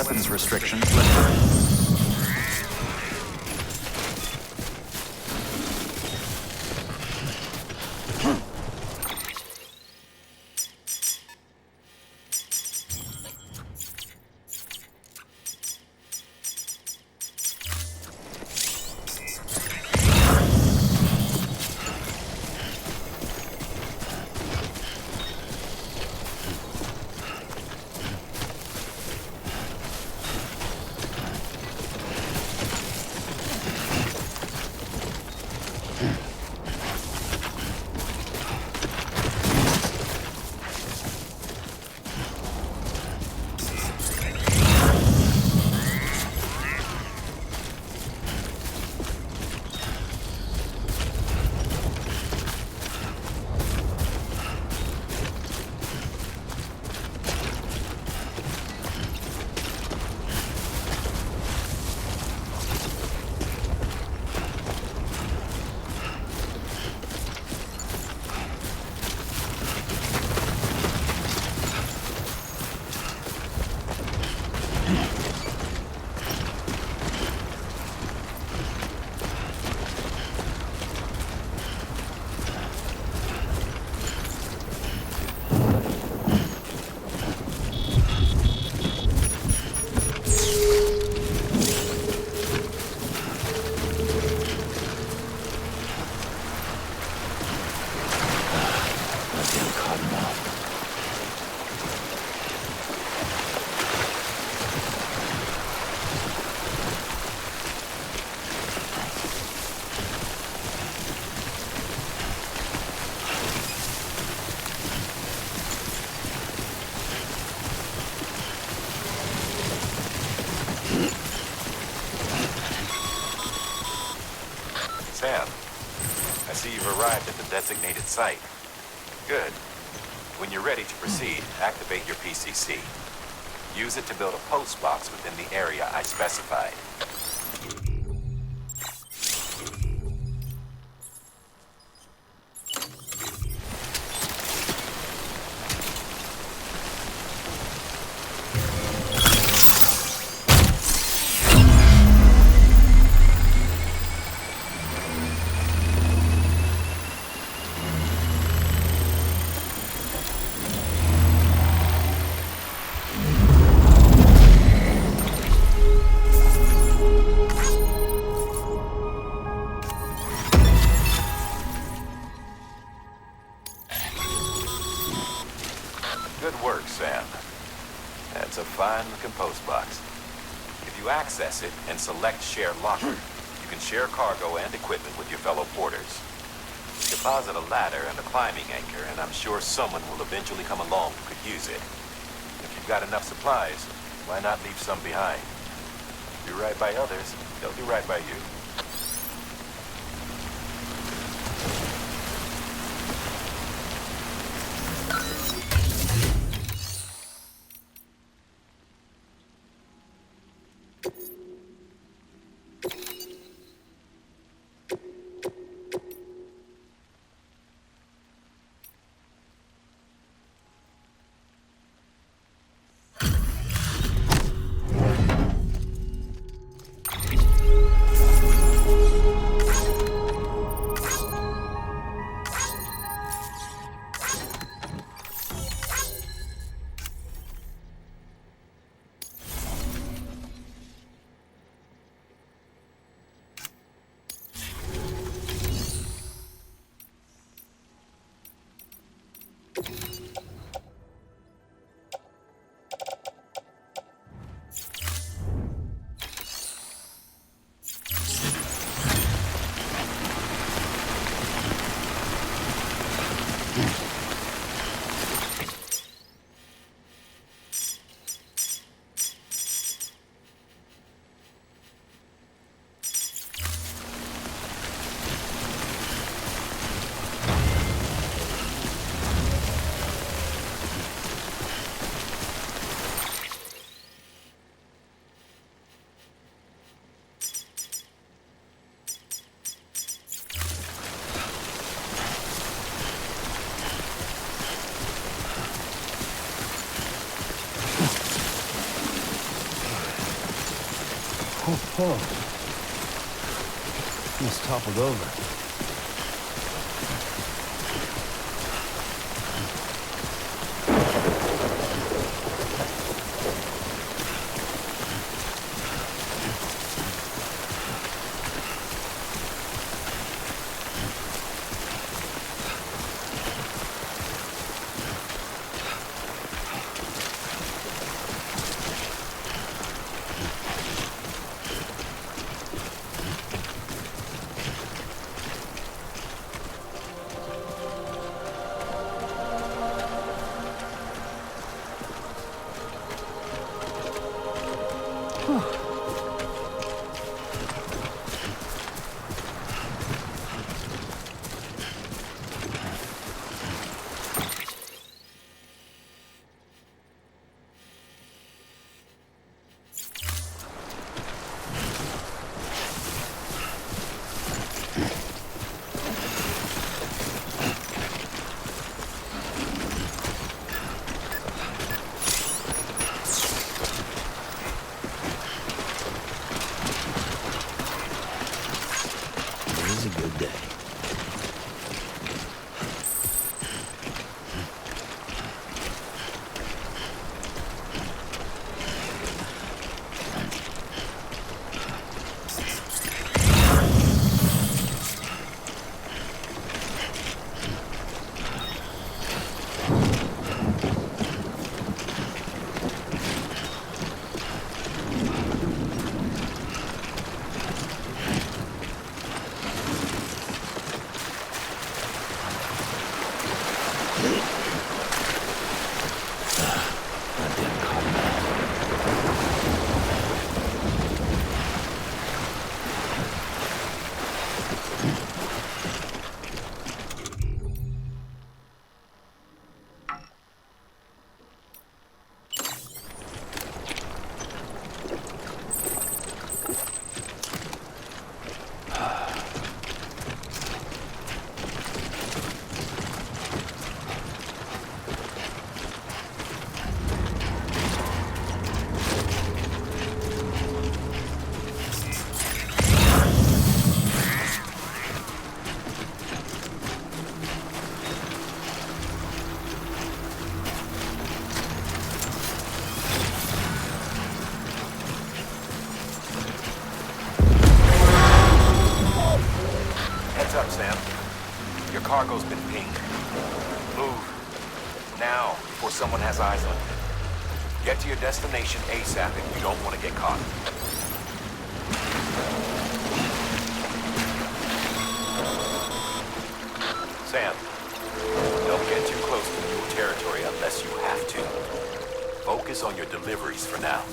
weapons restrictions lifted. Sam, I see you've arrived at the designated site. Good. When you're ready to proceed, activate your PCC. Use it to build a post box within the area I specified. Good work, Sam. That's a fine looking post box. If you access it and select Share Locker, you can share cargo and equipment with your fellow porters. Deposit a ladder and a climbing anchor, and I'm sure someone will eventually come along who could use it. If you've got enough supplies, why not leave some behind? Do right by others, they'll do right by you. Oh. He's toppled over. Cargo's been pinged. Move. Now, before someone has eyes on you. Get to your destination ASAP if you don't want to get caught. Sam, don't get too close to mule territory unless you have to. Focus on your deliveries for now.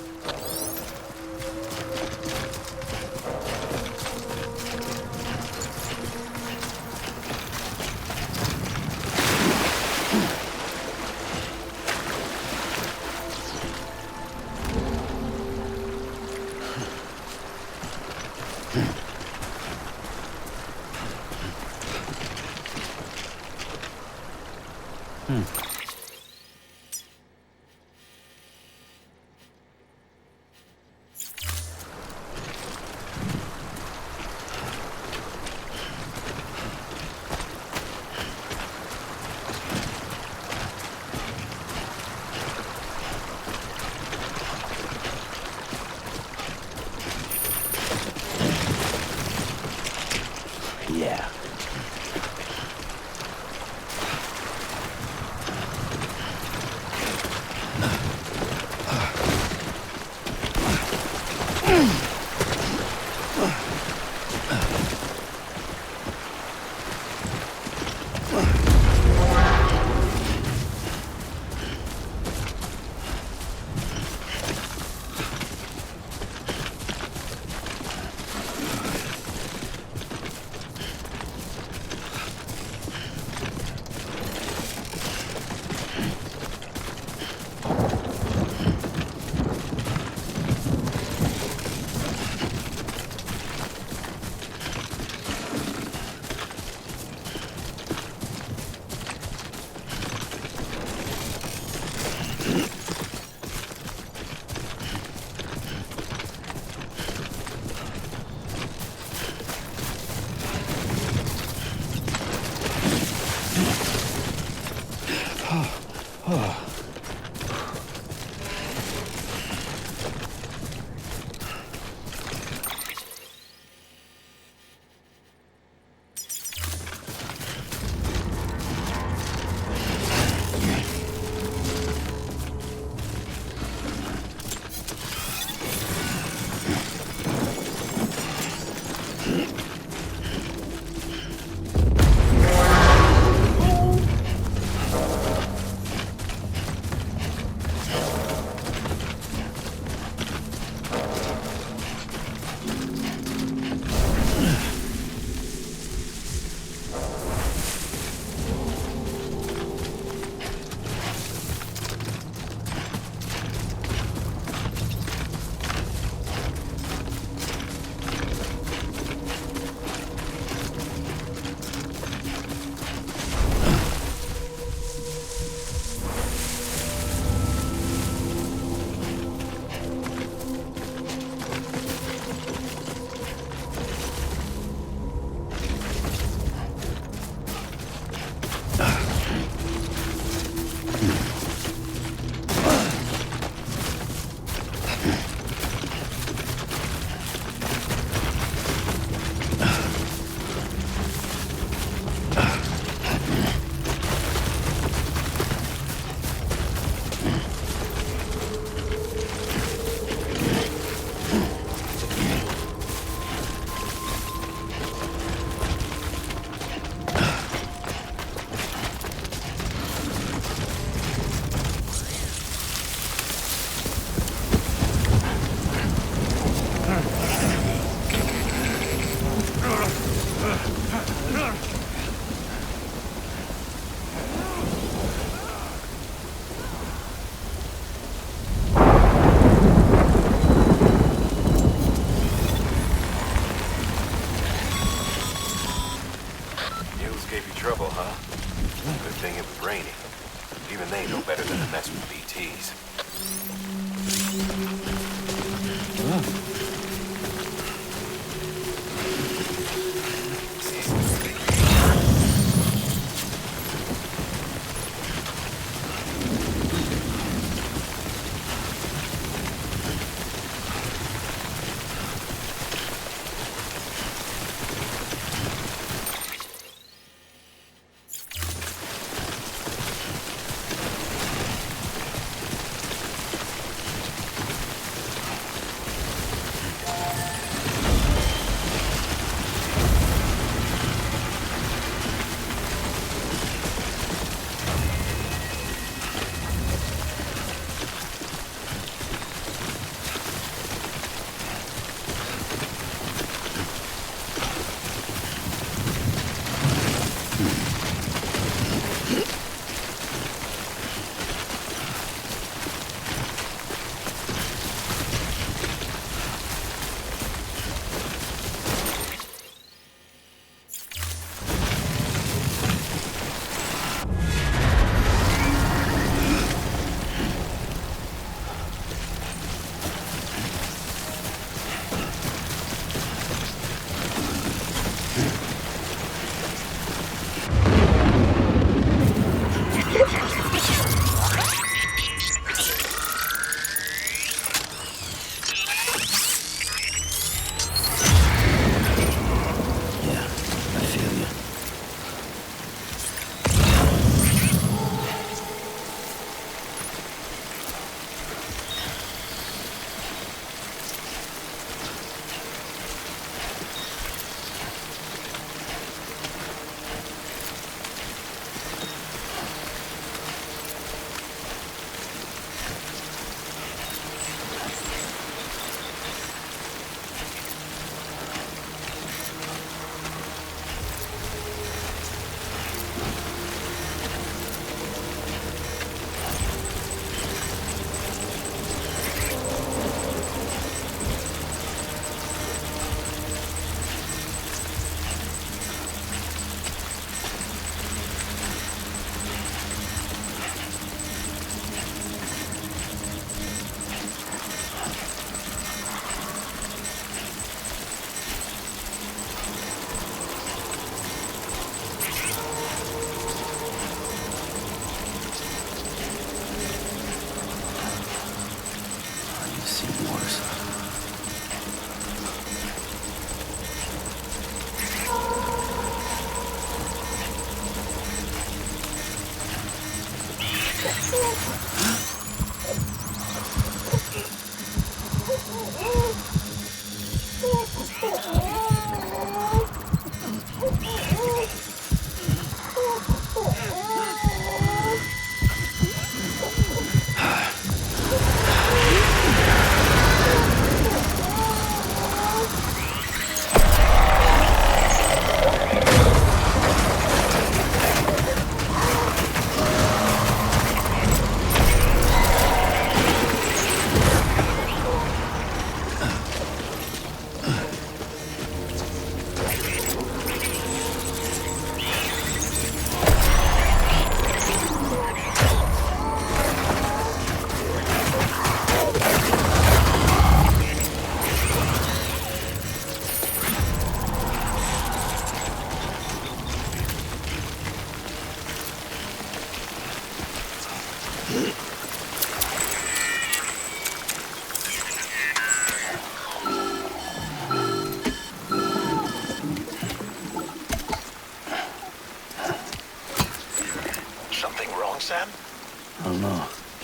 Yeah. Gave you trouble, huh? Good thing it was raining. Even they know better than to mess with BTs.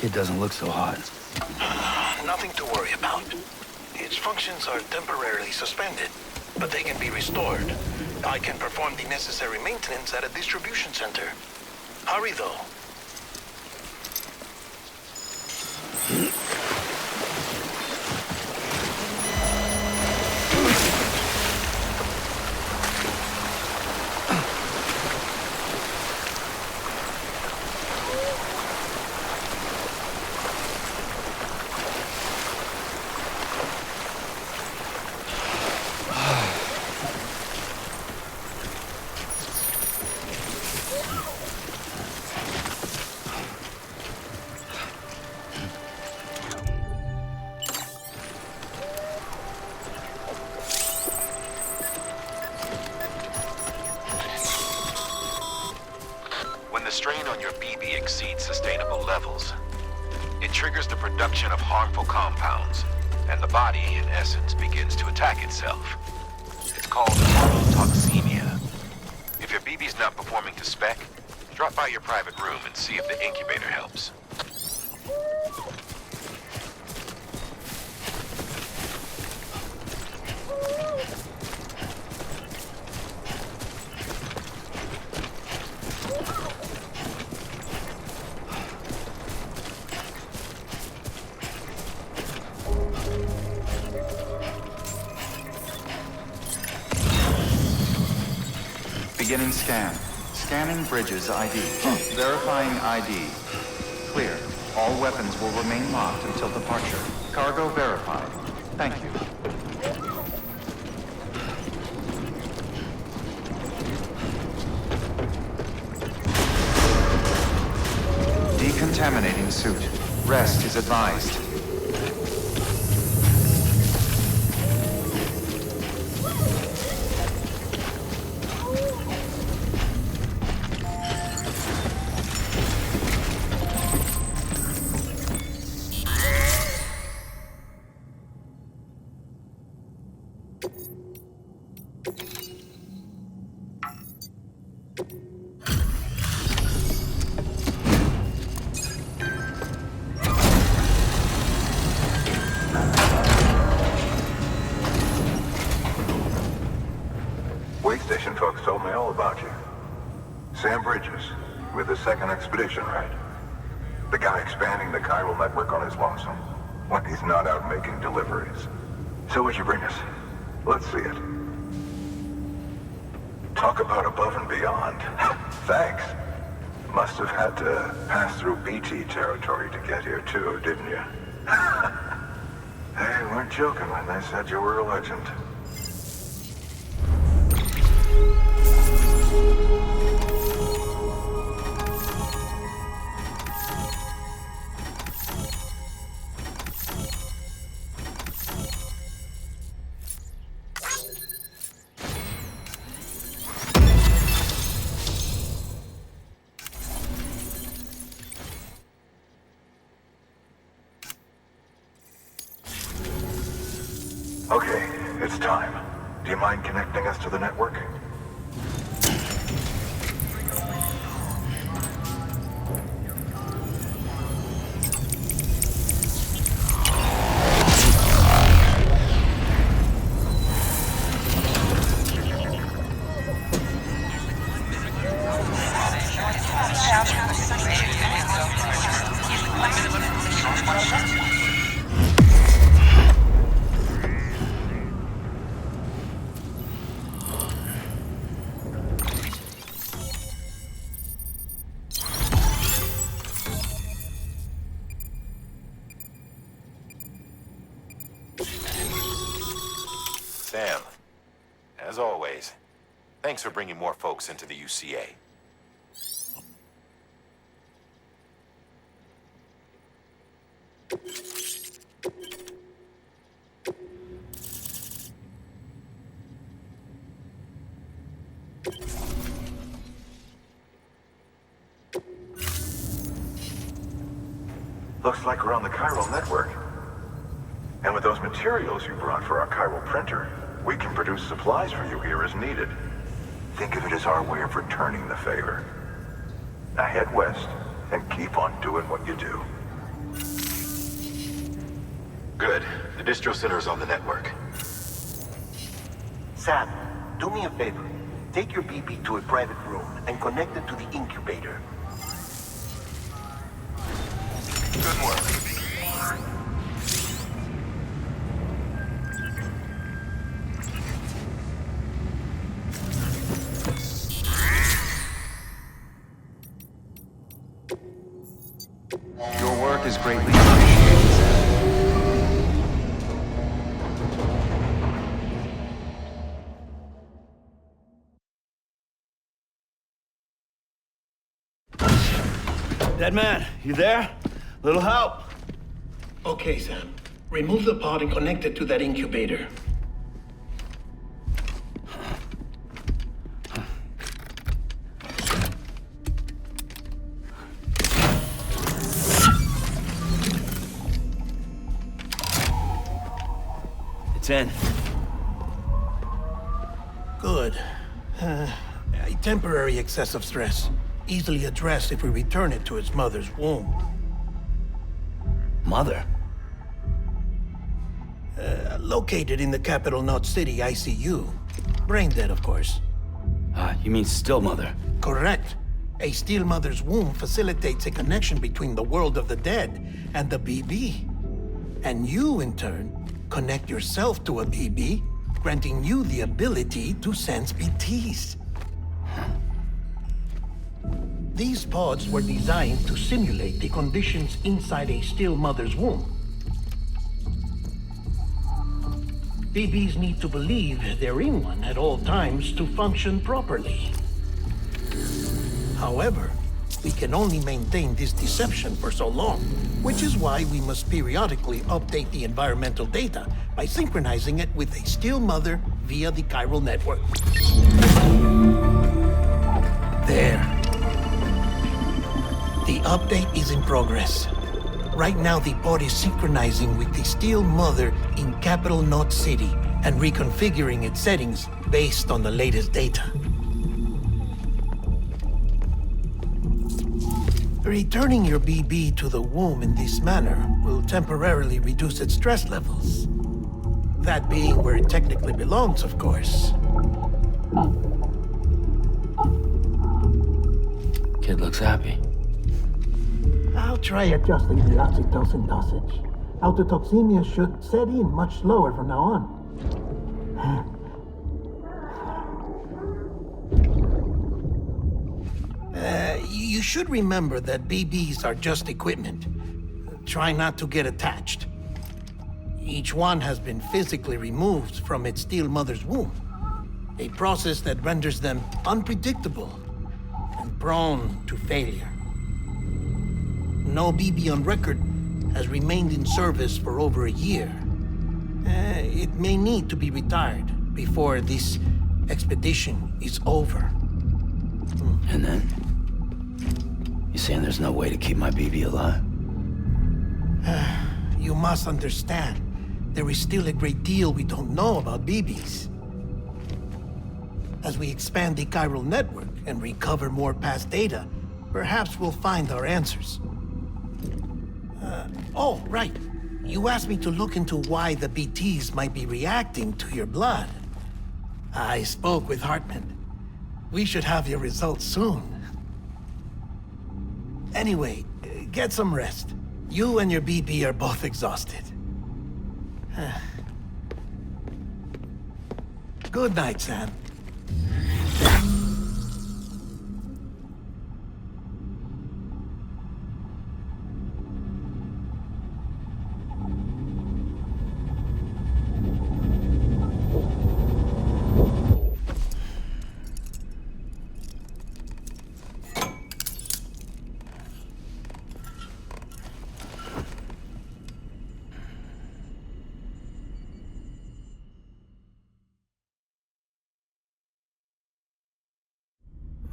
Kid doesn't look so hot. Nothing to worry about. Its functions are temporarily suspended, but they can be restored. I can perform the necessary maintenance at a distribution center. Hurry, though. strain on your BB exceeds sustainable levels, it triggers the production of harmful compounds, and the body, in essence, begins to attack itself. It's called autotoxemia. If your BB's not performing to spec, drop by your private room and see if the incubator helps. Beginning scan. Scanning bridges ID. Verifying ID. Clear. All weapons will remain locked until departure. Cargo verified. Thank you. Decontaminating suit. Rest is advised. Second expedition, right? The guy expanding the Chiral Network on his lonesome, when he's not out making deliveries. So what'd you bring us? Let's see it. Talk about above and beyond. Thanks. Must have had to pass through BT territory to get here too, didn't you? They weren't joking when they said you were a legend. Okay, it's time. Do you mind connecting us to the network? Sam, as always, thanks for bringing more folks into the UCA. Looks like we're on the Chiral Network. And with those materials you brought for our chiral printer, we can produce supplies for you here as needed. Think of it as our way of returning the favor. Now head west and keep on doing what you do. Good. The distro center is on the network. Sam, do me a favor. Take your BB to a private room and connect it to the incubator. Good work. Your work is greatly appreciated, Sam. Dead man, you there? Little help? Okay, Sam. Remove the pod and connect it to that incubator. 10. Good. A temporary excessive stress. Easily addressed if we return it to its mother's womb. Mother? Located in the capital Knot City ICU. Brain dead, of course. You mean still mother? Correct. A still mother's womb facilitates a connection between the world of the dead and the BB. And you, in turn, connect yourself to a BB, granting you the ability to sense BTs. These pods were designed to simulate the conditions inside a still mother's womb. BBs need to believe they're in one at all times to function properly. However, we can only maintain this deception for so long, which is why we must periodically update the environmental data by synchronizing it with a still mother via the Chiral Network. There. The update is in progress. Right now, the pod is synchronizing with the still mother in capital Knot City and reconfiguring its settings based on the latest data. Returning your BB to the womb in this manner will temporarily reduce its stress levels. That being where it technically belongs, of course. Kid looks happy. I'll try adjusting the oxytocin dosage. Autotoxemia should set in much slower from now on. You should remember that BBs are just equipment. Try not to get attached. Each one has been physically removed from its still mother's womb. A process that renders them unpredictable and prone to failure. No BB on record has remained in service for over a year. It may need to be retired before this expedition is over. And then? You saying there's no way to keep my BB alive? You must understand, there is still a great deal we don't know about BBs. As we expand the Chiral Network and recover more past data, perhaps we'll find our answers. Oh, right. You asked me to look into why the BTs might be reacting to your blood. I spoke with Hartman. We should have your results soon. Anyway, get some rest. You and your BB are both exhausted. Good night, Sam.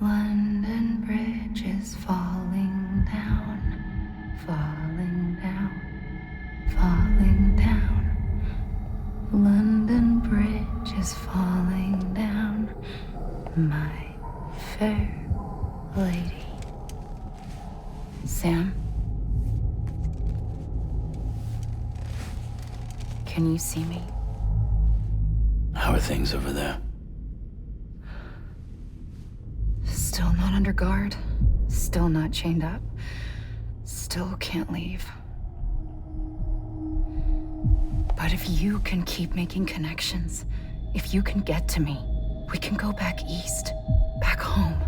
London Bridge is falling down, falling down, falling down. London Bridge is falling down, my fair lady. Sam? Can you see me? How are things over there? Still not under guard, still not chained up, still can't leave. But if you can keep making connections, if you can get to me, we can go back east, back home.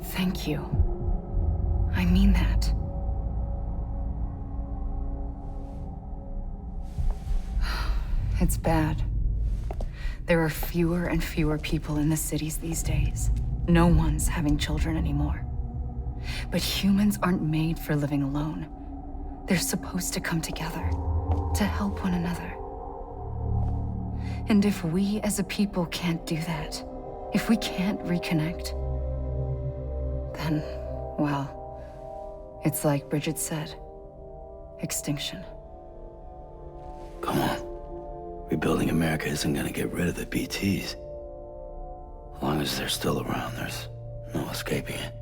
Thank you. I mean that. It's bad. There are fewer and fewer people in the cities these days. No one's having children anymore. But humans aren't made for living alone. They're supposed to come together, to help one another. And if we as a people can't do that, if we can't reconnect, then, well, it's like Bridget said. extinction. Come on. Rebuilding America isn't gonna get rid of the BTs. As long as they're still around, there's no escaping it.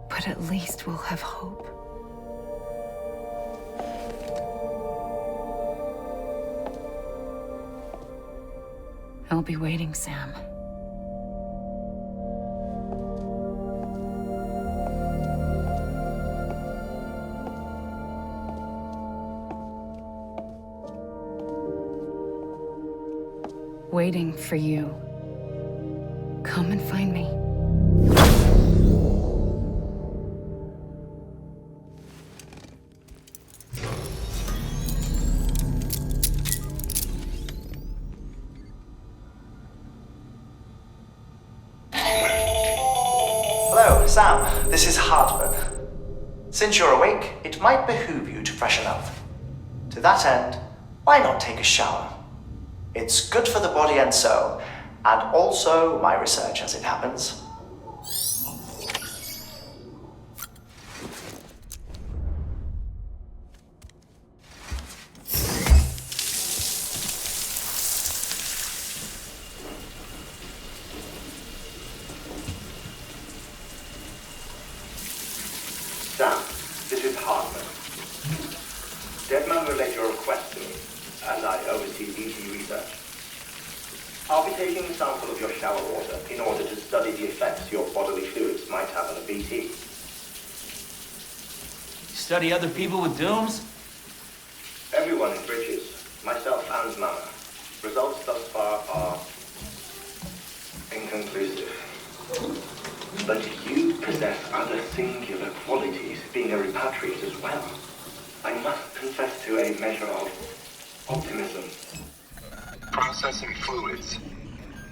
But at least we'll have hope. I'll be waiting, Sam. Waiting for you. Come and find me. Hello, Sam. This is Hartman. Since you're awake, it might behoove you to freshen up. To that end, why not take a shower? It's good for the body and soul, and also my research as it happens. Sam, this is Hartman. Deadman relayed your request to me, and I oversee BT research. I'll be taking a sample of your shower water in order to study the effects your bodily fluids might have on a BT. Study other people with dooms? Everyone in Bridges, myself and Mama. Results thus far are inconclusive. But you possess other singular qualities, being a repatriate as well. I must confess to a measure of optimism. Processing fluids.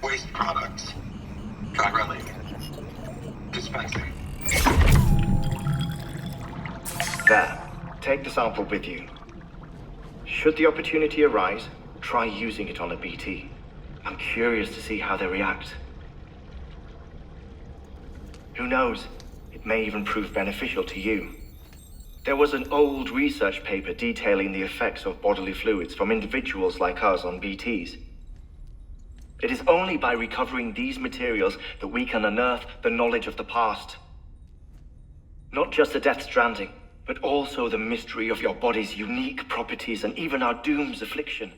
Waste products. Chiral. Dispensing. There. Take the sample with you. Should the opportunity arise, try using it on a BT. I'm curious to see how they react. Who knows? It may even prove beneficial to you. There was an old research paper detailing the effects of bodily fluids from individuals like us on BTs. It is only by recovering these materials that we can unearth the knowledge of the past. Not just the Death Stranding, but also the mystery of your body's unique properties and even our doom's affliction.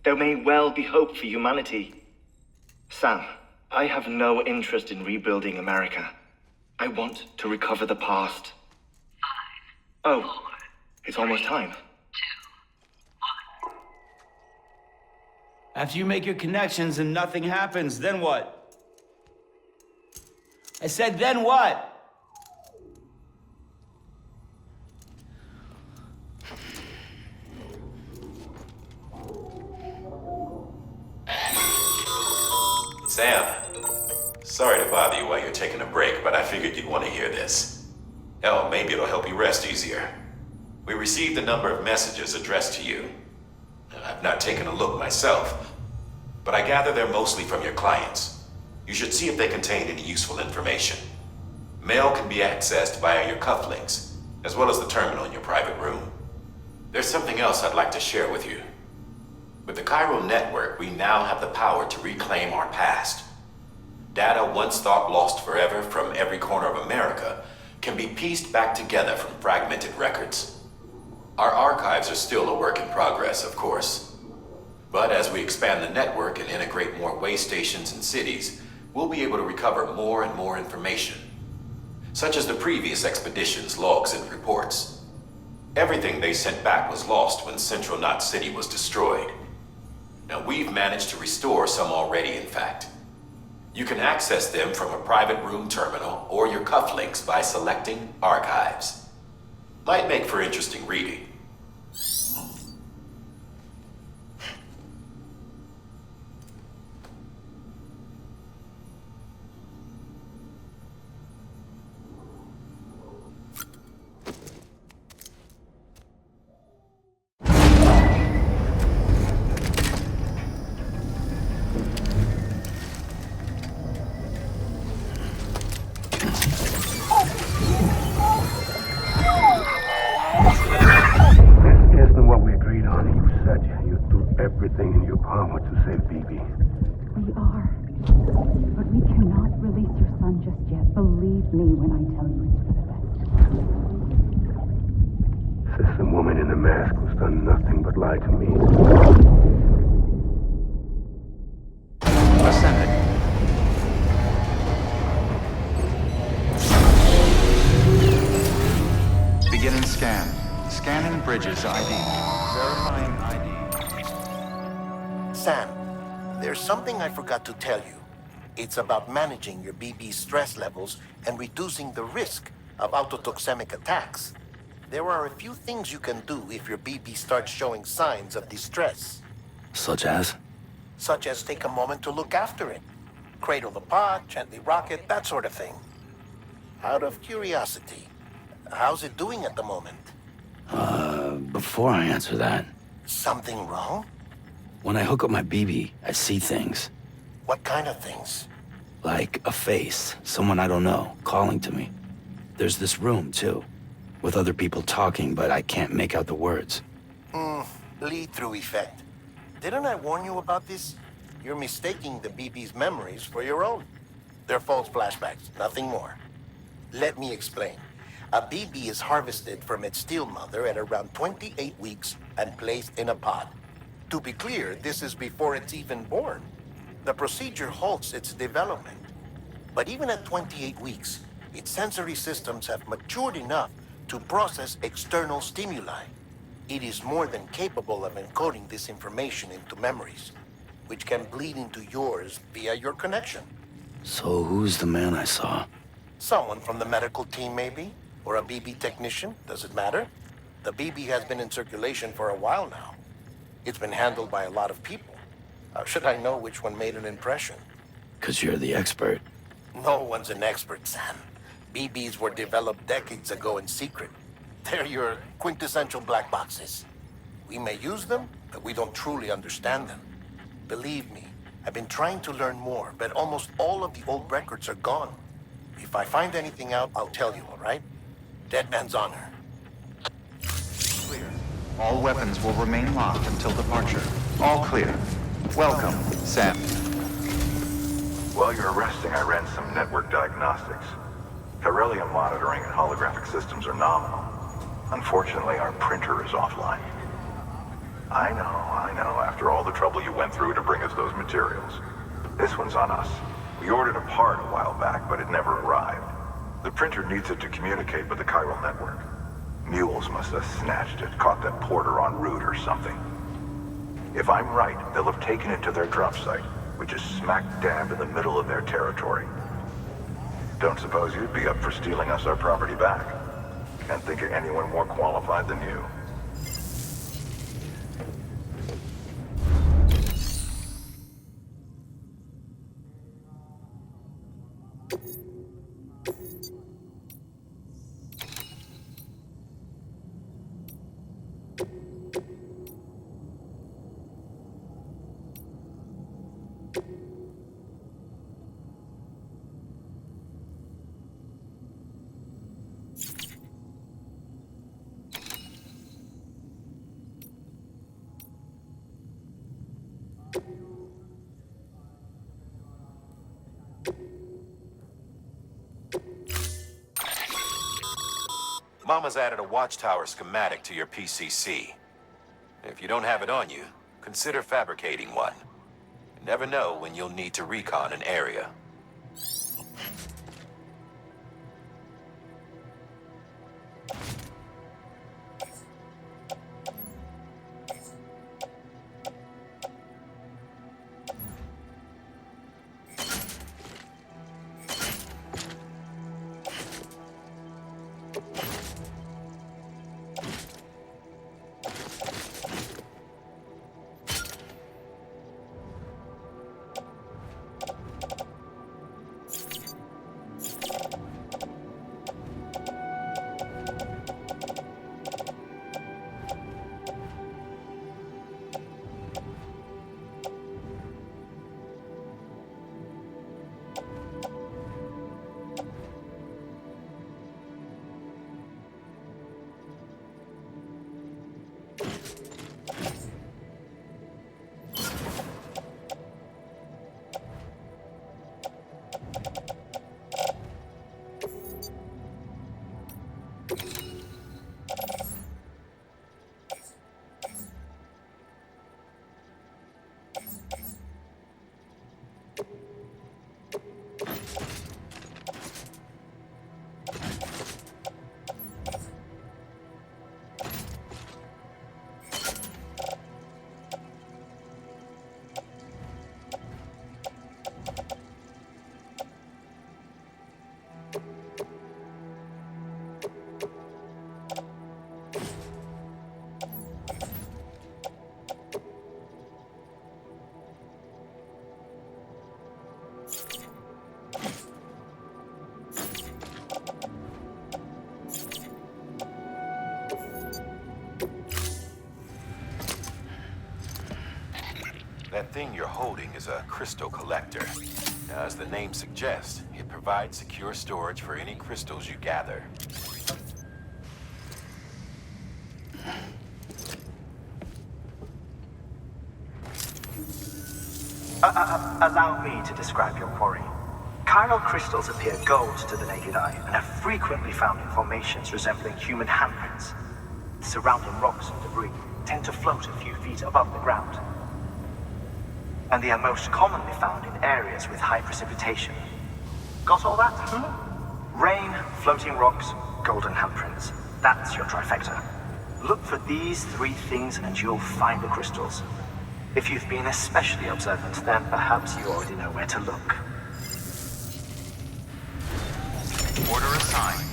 There may well be hope for humanity. Sam, I have no interest in rebuilding America. I want to recover the past. 5, 4, it's almost time. 2, 1. After you make your connections and nothing happens, then what? I said, then what? Sam, sorry to bother you while you're taking a break, but I figured you'd want to hear this. Hell, maybe it'll help you rest easier. We received a number of messages addressed to you. I've not taken a look myself, but I gather they're mostly from your clients. You should see if they contain any useful information. Mail can be accessed via your cufflinks, as well as the terminal in your private room. There's something else I'd like to share with you. With the Chiral Network, we now have the power to reclaim our past. Data once thought lost forever from every corner of America can be pieced back together from fragmented records. Our archives are still a work in progress, of course. But as we expand the network and integrate more way stations and cities, we'll be able to recover more and more information, such as the previous expedition's logs and reports. Everything they sent back was lost when Central Knot City was destroyed. Now, we've managed to restore some already, in fact. You can access them from a private room terminal or your cufflinks by selecting Archives. Might make for interesting reading. You do everything in your power to save BB. We are. But we cannot release your son just yet. Believe me when I tell you it's for the best. Says the woman in the mask who's done nothing but lie to me. Ascending. Beginning scan. Scanning bridges ID. Verifying ID. Sam, there's something I forgot to tell you. It's about managing your BB stress levels and reducing the risk of autotoxemic attacks. There are a few things you can do if your BB starts showing signs of distress. Such as? Such as take a moment to look after it. Cradle the pod, gently rock it, that sort of thing. Out of curiosity, how's it doing at the moment? Before I answer that, Something wrong? when I hook up my BB, I see things. What kind of things? Like a face, someone I don't know, calling to me. There's this room, too, with other people talking, but I can't make out the words. Lead-through effect. Didn't I warn you about this? You're mistaking the BB's memories for your own. They're false flashbacks, nothing more. Let me explain. A BB is harvested from its steel mother at around 28 weeks and placed in a pod. To be clear, this is before it's even born. The procedure halts its development. But even at 28 weeks, its sensory systems have matured enough to process external stimuli. It is more than capable of encoding this information into memories, which can bleed into yours via your connection. So who's the man I saw? Someone from the medical team, maybe? Or a BB technician, does it matter? The BB has been in circulation for a while now. It's been handled by a lot of people. How should I know which one made an impression? 'Cause you're the expert. No one's an expert, Sam. BBs were developed decades ago in secret. They're your quintessential black boxes. We may use them, but we don't truly understand them. Believe me, I've been trying to learn more, but almost all of the old records are gone. If I find anything out, I'll tell you, all right? Dead man's honor. Clear. All weapons will remain locked until departure. All clear. Welcome, Sam. While you're resting, I ran some network diagnostics. Beryllium monitoring and holographic systems are nominal. Unfortunately, our printer is offline. I know, after all the trouble you went through to bring us those materials. This one's on us. We ordered a part a while back, but it never arrived. The printer needs it to communicate with the Chiral Network. Mules must have snatched it, caught that porter en route or something. If I'm right, they'll have taken it to their drop site, which is smack dab in the middle of their territory. Don't suppose you'd be up for stealing us our property back? Can't think of anyone more qualified than you. Mama's added a watchtower schematic to your PCC. If you don't have it on you, consider fabricating one. You never know when you'll need to recon an area. That thing you're holding is a crystal collector. Now, as the name suggests, it provides secure storage for any crystals you gather. Allow me to describe your quarry. Chiral crystals appear gold to the naked eye and are frequently found in formations resembling human handprints. The surrounding rocks and debris tend to float a few feet above the ground. And they are most commonly found in areas with high precipitation. Got all that? Rain, floating rocks, golden handprints. That's your trifecta. Look for these three things and you'll find the crystals. If you've been especially observant, then perhaps you already know where to look. Order assigned.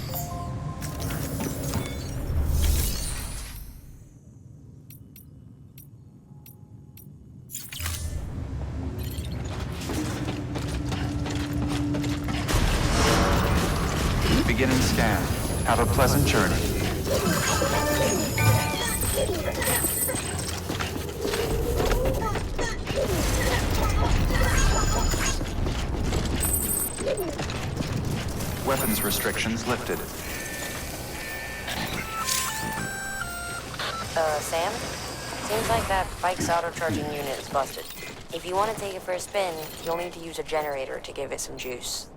Beginning scan. Have a pleasant journey. Weapons restrictions lifted. Sam? Seems like that bike's auto-charging unit is busted. If you want to take it for a spin, you'll need to use a generator to give it some juice.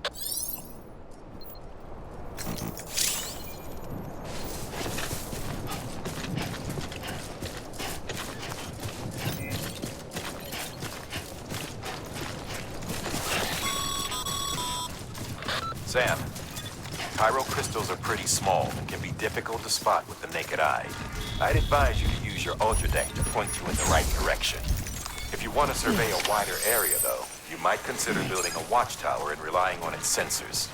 Sam, chiral crystals are pretty small and can be difficult to spot with the naked eye. I'd advise you to use your ultradeck to point you in the right direction. If you want to survey a wider area, though, you might consider building a watchtower and relying on its sensors.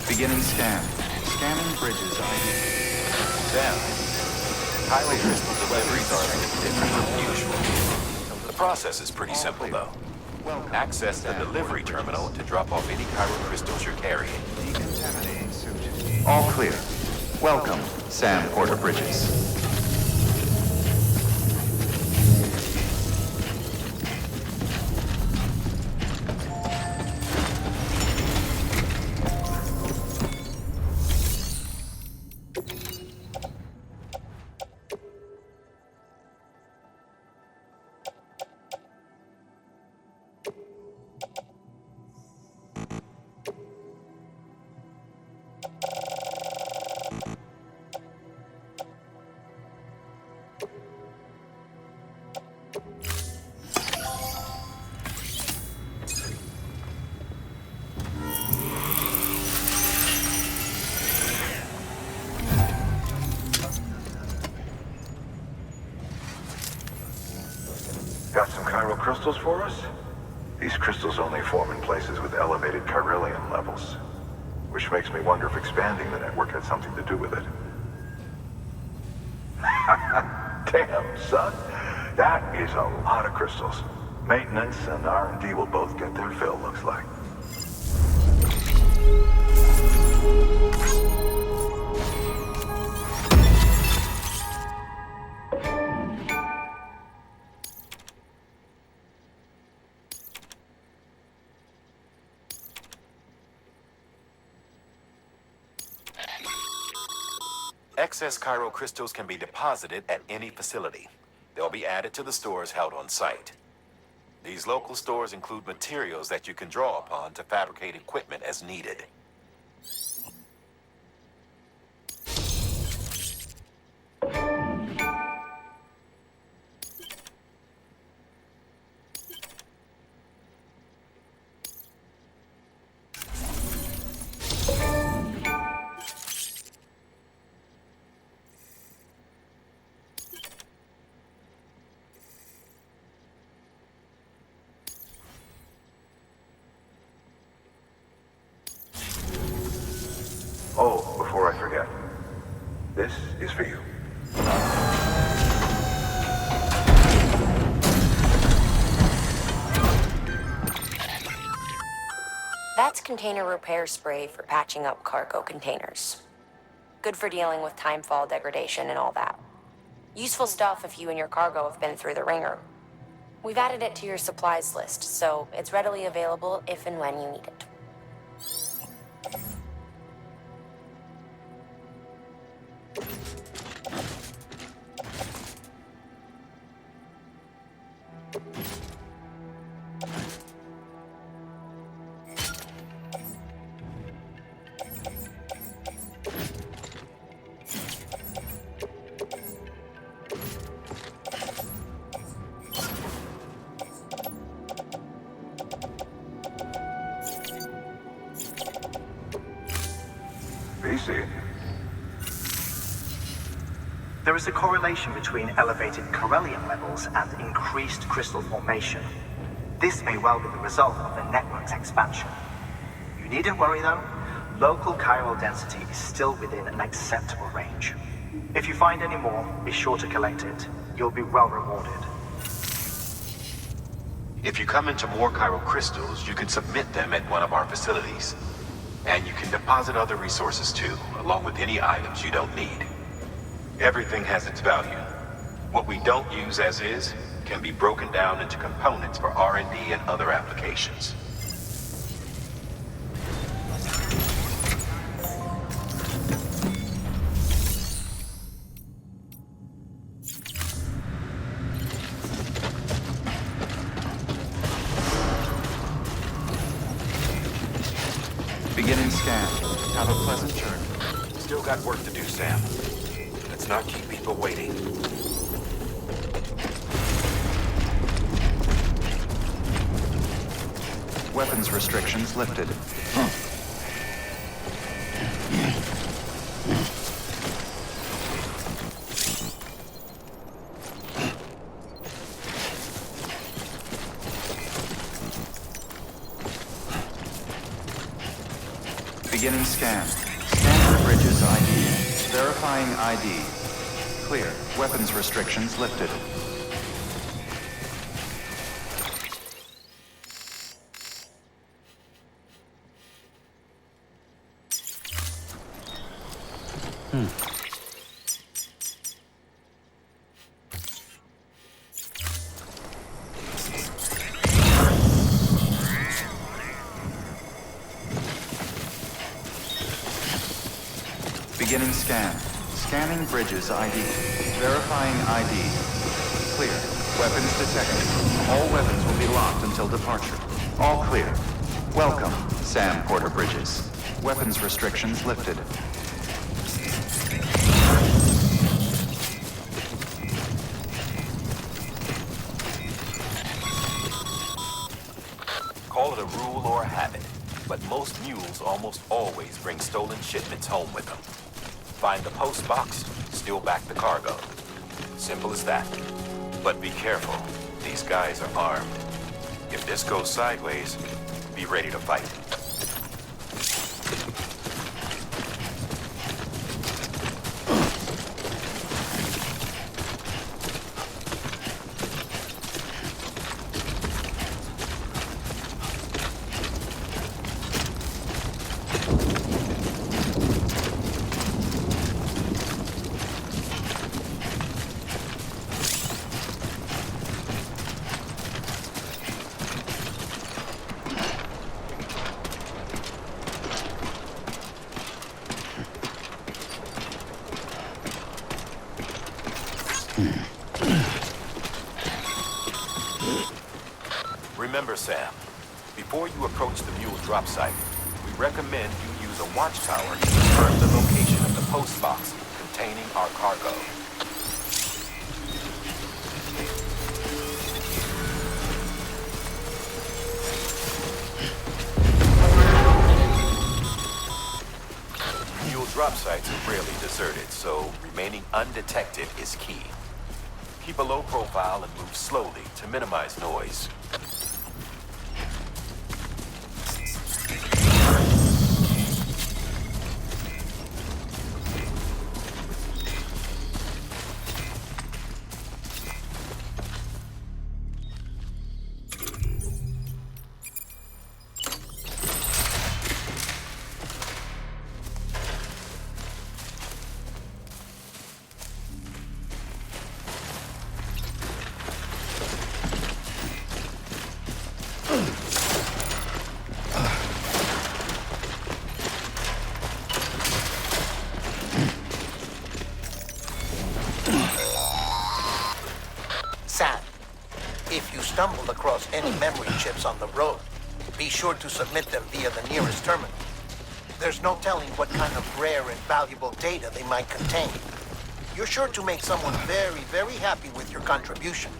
Beginning scan. Scanning bridges ID. Sam, chiral crystal deliveries are a bit different from usual. The process is pretty simple, though. Access the delivery terminal to drop off any chiral crystals you're carrying. Decontaminating suit. All clear. Welcome, Sam Porter Bridges. Got some chiral crystals for us? These crystals only form in places with elevated chiralium levels, which makes me wonder if expanding the network had something to do with it. Damn, son. That is a lot of crystals. Maintenance and R&D will both get their fill, looks like. Excess chiral crystals can be deposited at any facility. They'll be added to the stores held on site. These local stores include materials that you can draw upon to fabricate equipment as needed. Oh, before I forget, this is for you. That's container repair spray for patching up cargo containers. Good for dealing with timefall degradation and all that. Useful stuff if you and your cargo have been through the ringer. We've added it to your supplies list, so it's readily available if and when you need it. There is a correlation between elevated chiralium levels and increased crystal formation. This may well be the result of the network's expansion. You needn't worry though. Local chiral density is still within an acceptable range. If you find any more, be sure to collect it. You'll be well rewarded. If you come into more chiral crystals, you can submit them at one of our facilities. And you can deposit other resources too, along with any items you don't need. Everything has its value. What we don't use as is can be broken down into components for R&D and other applications. Beginning scan. Have a pleasant journey. Still got work to do, Sam. Let's not keep people waiting. Weapons restrictions lifted. Beginning scan. Scan for bridges ID. Verifying ID. Clear. Weapons restrictions lifted. Beginning scan. Scanning bridges ID. Verifying ID. Clear. Weapons detected. All weapons will be locked until departure. All clear. Welcome, Sam Porter Bridges. Weapons restrictions lifted. Call it a rule or a habit, but most mules almost always bring stolen shipments home with them. Find the post box, steal back the cargo. Simple as that. But be careful. These guys are armed. If this goes sideways, be ready to fight. Remember, Sam, before you approach the mule drop site, we recommend you use a watchtower to confirm the location of the post box containing our cargo. Mule drop sites are rarely deserted, so remaining undetected is key. Keep a low profile and move slowly to minimize noise. Stumbled across any memory chips on the road, be sure to submit them via the nearest terminal. There's no telling what kind of rare and valuable data they might contain. You're sure to make someone very, very happy with your contribution.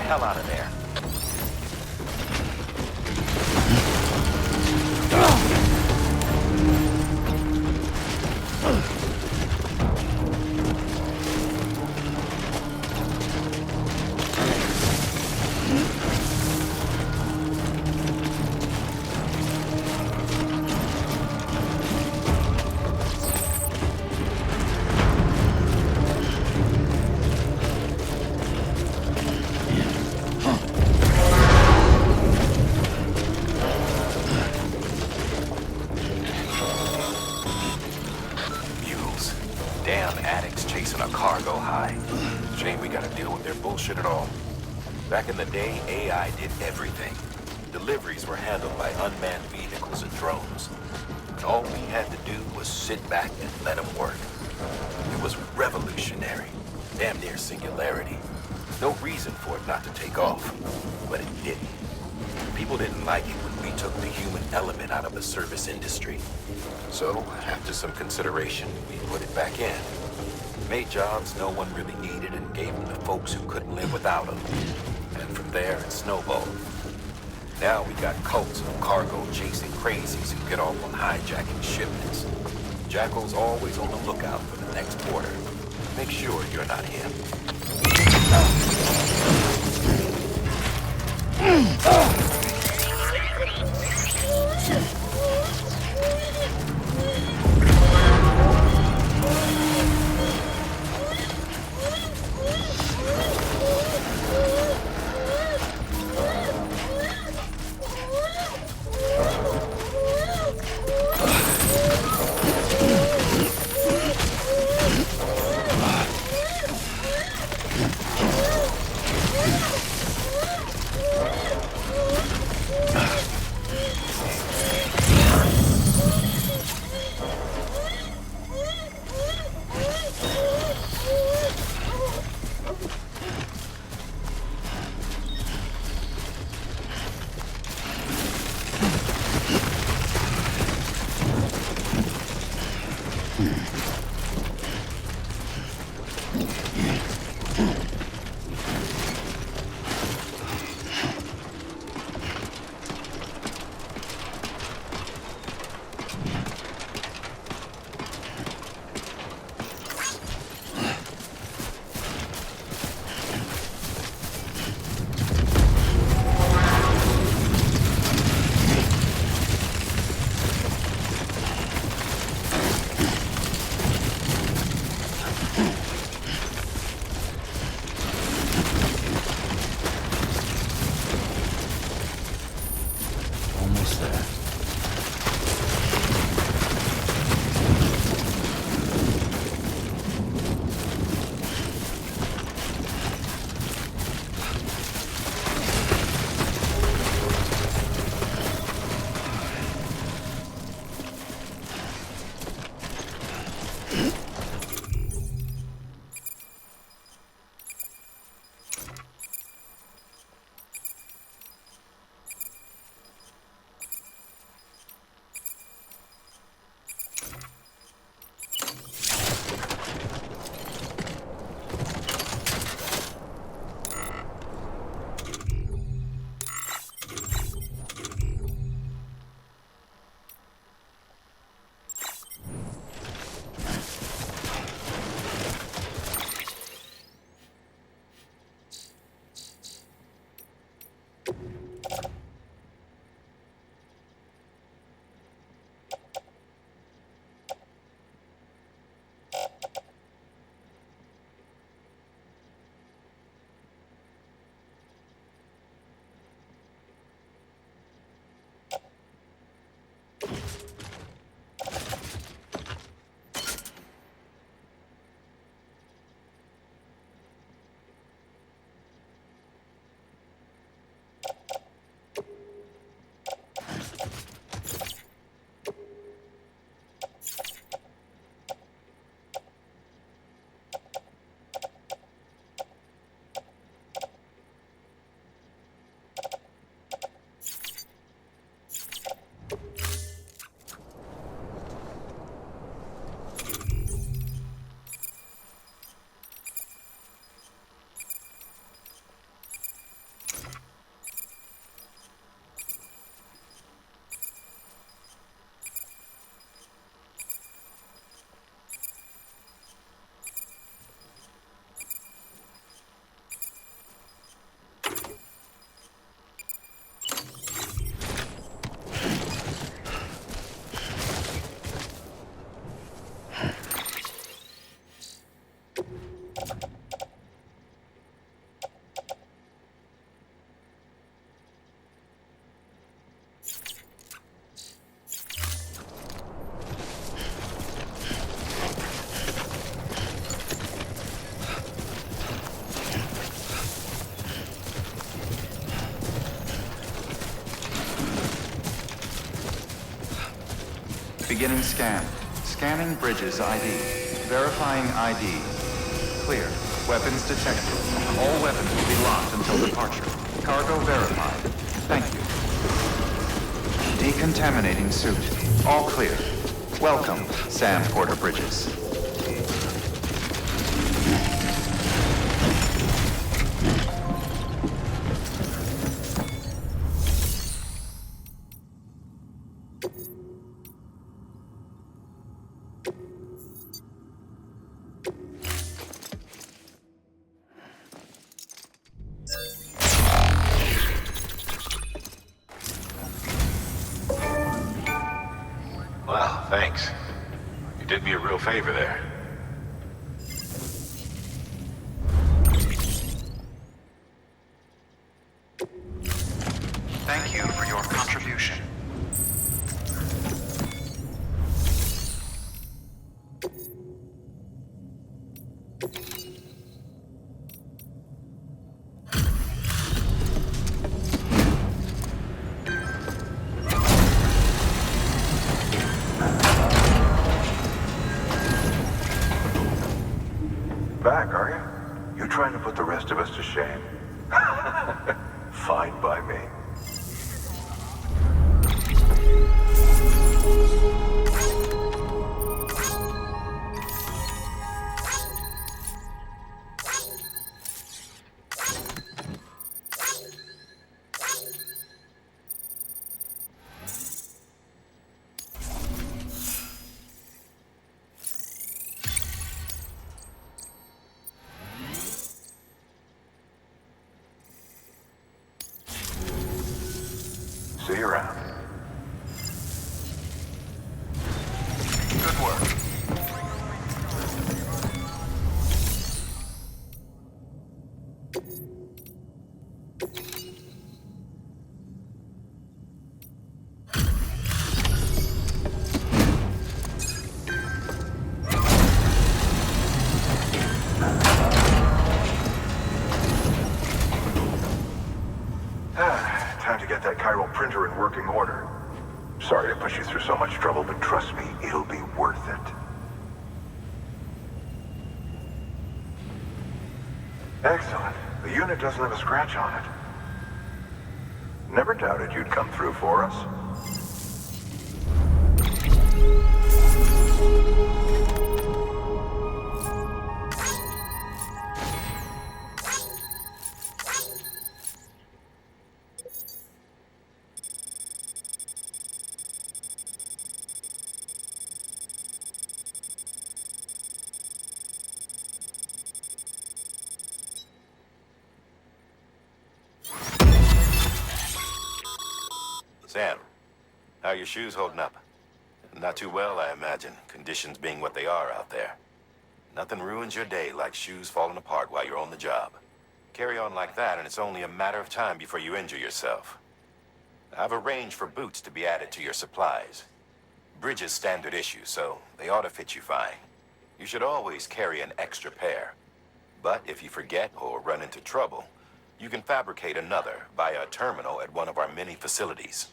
hell out of there. Back in the day, AI did everything. Deliveries were handled by unmanned vehicles and drones. And all we had to do was sit back and let them work. It was revolutionary, damn near singularity. No reason for it not to take off, but it didn't. People didn't like it when we took the human element out of the service industry. So, after some consideration, we put it back in. Made jobs no one really needed and gave them to folks who couldn't live without them. And from there, it snowballed. Now we got cults of cargo chasing crazies who get off on hijacking shipments. Jackal's always on the lookout for the next order. Make sure you're not him. Beginning scan. Scanning bridges ID. Verifying ID. Clear. Weapons detected. All weapons will be locked until departure. Cargo verified. Thank you. Decontaminating suit. All clear. Welcome, Sam Porter Bridges. Well, thanks. You did me a real favor there. Thank you for your contribution. Back, are you? You trying to put the rest of us to shame? Fine by me. See you around. Good work. Time to get that chiral printer in working order. Sorry to push you through so much trouble, but trust me, it'll be worth it. Excellent. The unit doesn't have a scratch on it. Never doubted you'd come through for us. Sam, how are your shoes holding up? Not too well, I imagine, conditions being what they are out there. Nothing ruins your day like shoes falling apart while you're on the job. Carry on like that and it's only a matter of time before you injure yourself. I've arranged for boots to be added to your supplies. Bridges standard issue, so they ought to fit you fine. You should always carry an extra pair. But if you forget or run into trouble, you can fabricate another via a terminal at one of our many facilities.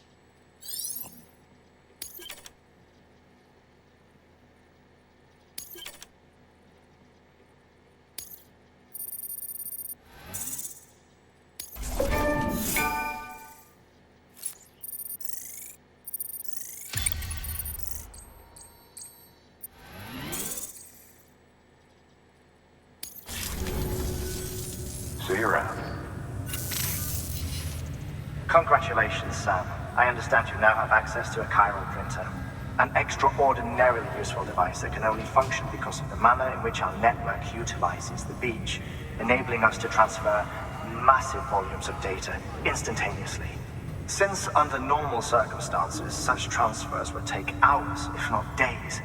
See you around. Congratulations, Sam. I understand you now have access to a chiral printer. An extraordinarily useful device that can only function because of the manner in which our network utilizes the beach, enabling us to transfer massive volumes of data instantaneously. Since under normal circumstances, such transfers would take hours, if not days,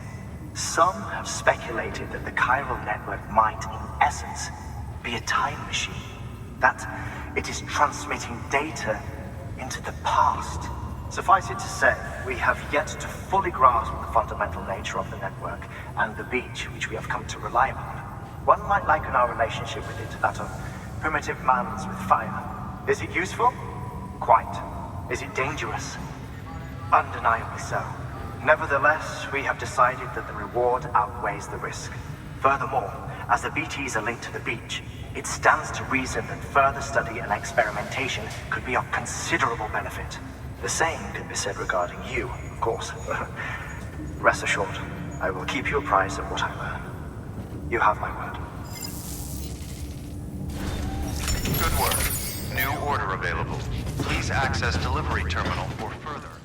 Some have speculated that the Chiral Network might, in essence, be a time machine. That it is transmitting data into the past. Suffice it to say, we have yet to fully grasp the fundamental nature of the network and the beach which we have come to rely upon. One might liken our relationship with it, that of primitive mans with fire. Is it useful? Quite. Is it dangerous? Undeniably so. Nevertheless, we have decided that the reward outweighs the risk. Furthermore, as the BTs are linked to the beach, it stands to reason that further study and experimentation could be of considerable benefit. The same could be said regarding you, of course. Rest assured, I will keep you apprised of what I learn. You have my word. Good work. New order available. Please access delivery terminal for further.